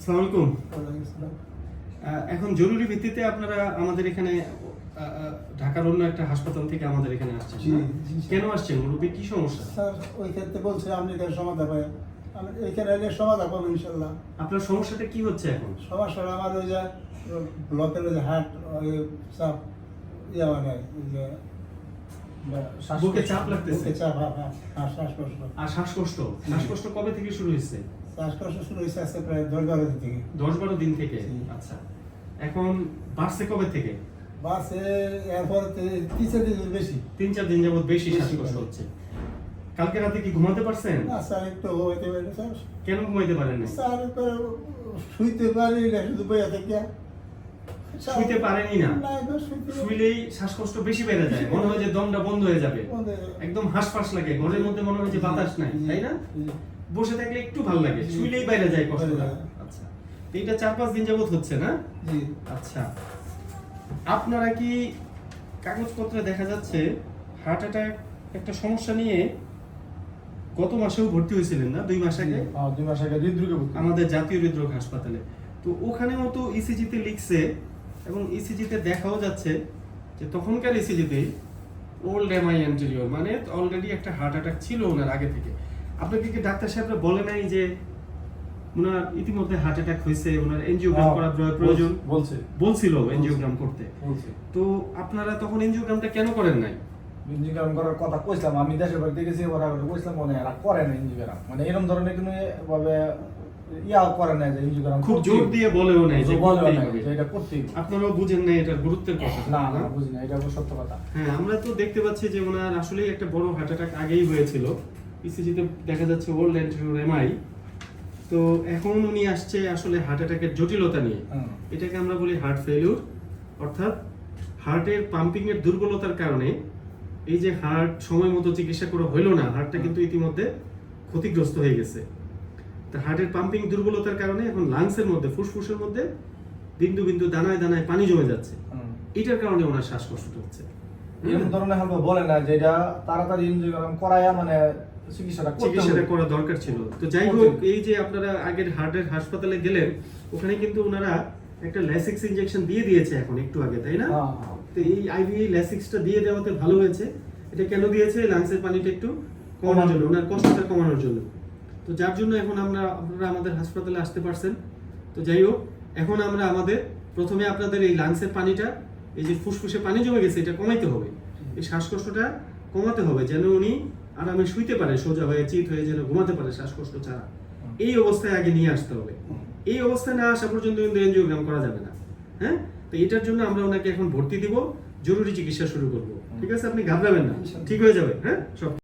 আসসালামু আলাইকুম। এখন জরুরি ভিত্তিতে আপনারা আমাদের এখানে ঢাকার অন্য একটা হাসপাতাল থেকে আমাদের এখানে আসছেন। কেন আসছেন? মুরব্বী কি সমস্যা? স্যার ওই ক্ষেত্রে বলছে আপনি তার সমাধান পাবেন, আমি এইখানে এলে সমাধান পাবো ইনশাল্লাহ। আপনার সমস্যাটা কি হচ্ছে এখন? সমস্যা আমার ওই যে ব্লকের ওই যে হার্ট ওই চাপ ইয়ে মানে ওই যে বুকে চাপ লাগতেছে? বুকে চাপ, হ্যাঁ, শ্বাসকষ্ট। আর শ্বাসকষ্ট? শ্বাসকষ্ট কবে থেকে শুরু হয়েছে? শ্বাসকষ্ট শুরু হয়েছে আজকে প্রায় 10-12 দিন থেকে। 10-12 দিন থেকে? আচ্ছা, এখন বাড়ছে কবে থেকে? বাস এরপর 3-4 দিন বেশি। 3-4 দিন যাবত বেশি শ্বাসকষ্ট হচ্ছে। কালকে রাতে কি ঘুমাতে পারছেন? না স্যার, একটু ঘুমাইতে পারি স্যার। কেন ঘুমাইতে পারেন না? স্যার তো শুইতে পারি না, শুধু বইয়া থেকে। শুইতে পারেনই না? শুইলেই শ্বাসকষ্ট বেশি বেড়ে যায়, মনে হয় যে দমটা বন্ধ হয়ে যাবে, একদম হাঁসফাঁস লাগে, ঘরের মধ্যে মনে হয় যে বাতাস নাই, তাই না? বসে থাকলে একটু ভালো লাগে, শুইলেই বাইরে যায় কষ্টটা। আচ্ছা, তো এটা 4-5 দিন যাবত হচ্ছে না? জি। আচ্ছা, আপনারা কি কাগজপত্রে দেখা যাচ্ছে হার্ট অ্যাটাক একটা সমস্যা নিয়ে গত মাসেও ভর্তি হয়েছিলেন না? 2 মাস আগে? 2 মাস আগে হৃদরোগে ভর্তি আমাদের জাতীয় হৃদরোগ হাসপাতালে। তো ওখানেও তো ইসিজিতে লিখছে এবং ইসিজিতে দেখাও যাচ্ছে যে তখনকার ইসিজিতে ওল্ড এমআই অ্যান্টেরিয়র, মানে অলরেডি একটা হার্ট অ্যাটাক ছিল ওনার আগে থেকে। আপনাকে কি ডাক্তার সাহেবরা বলে নাই যে ওনার ইতিমধ্যে হার্ট অ্যাটাক হয়েছে, ওনার এনজিওগ্রাম করার প্রয়োজন? বলছিল এনজিওগ্রাম করতে। তো আপনারা তখন এনজিওগ্রামটা কেন করেন নাই? ইঞ্জিনিয়ারিং করার কথা কইছিলাম, আমি দেশের বাড়িতে গেছি, ওরা কইছিলাম মনে এরা করে না ইঞ্জিনিয়ারিং, মানে এরকম ধরনের কোনো ভাবে ইয়া করে না যে ইঞ্জিনিয়ারিং খুব জোর দিয়ে বলেও নাই যে বলেও না যে এটা করতেই। আপনারাও বুঝেন না এটার গুরুত্বের কথা? না না, বুঝি না, এটা সত্য কথা। হ্যাঁ, আমরা তো দেখতে পাচ্ছি যে ওনার আসলেই একটা বড় হার্ট অ্যাটাক আগেই হয়েছিল। ইসিজিতে দেখা যাচ্ছে ওল্ড অ্যান্টেরিয়র এমআই। তো এখন উনি আসছে আসলে হার্ট অ্যাটাকের জটিলতা নিয়ে। এটাকে আমরা বলি হার্ট ফেলিউর, অর্থাৎ হার্টের পাম্পিং এর দুর্বলতার কারণে এই যে হার্ট সময় মতো চিকিৎসা করা হইলো না, হার্টটা কিন্তু ইতিমধ্যে ক্ষতিগ্রস্ত হয়ে গেছে। তা হার্টের পাম্পিং দুর্বলতার কারণে এখন লাংসের মধ্যে, ফুসফুসের মধ্যে বিন্দু বিন্দু দানায় দানায় পানি জমে যাচ্ছে। এটার কারণে ওনার শ্বাসকষ্ট হচ্ছে। এরকম ধরনের হালকা বলে না যে এটা তাড়াতাড়ি ইঞ্জিনিয়ারিং করায়া মানে চিকিৎসাটা করা দরকার ছিল। তো যাই হোক, এই যে আপনারা আগের হার্টের হাসপাতালে গেলেন, ওখানে কিন্তু ওনারা একটা ল্যাসিক্স ইনজেকশন দিয়ে দিয়েছে এখন একটু আগে, তাই না? তো এই আইভি ল্যাসিক্সটা দিয়ে দেওয়াতে ভালো হয়েছে। এটা কেন দিয়েছে? লাংসের পানিটা একটু কমানোর জন্য, ওনার কষ্টটা কমানোর জন্য। তো যার জন্য এখন আপনারা আমাদের হাসপাতালে আসতে পারছেন। তো যাই হোক, এখন আমরা প্রথমে আপনাদের এই লাংসের পানিটা, এই যে ফুসফুসে পানি জমে গেছে, এটা কমাইতে হবে। এই শ্বাসকষ্টটা কমাতে হবে যেন উনি আরামে শুইতে পারে, সোজা হয়ে চিত হয়ে যেন ঘুমাতে পারে শ্বাসকষ্ট ছাড়া। এই অবস্থায় আগে নিয়ে আসতে হবে। এই অবস্থায় না আসা পর্যন্ত কিন্তু এনজিওগ্রাম করা যাবে না। হ্যাঁ, তো এটার জন্য আমরা ওনাকে এখন ভর্তি দিব, জরুরি চিকিৎসা শুরু করব। ঠিক আছে, আপনি ঘাবড়াবেন না, ঠিক হয়ে যাবে। হ্যাঁ, সব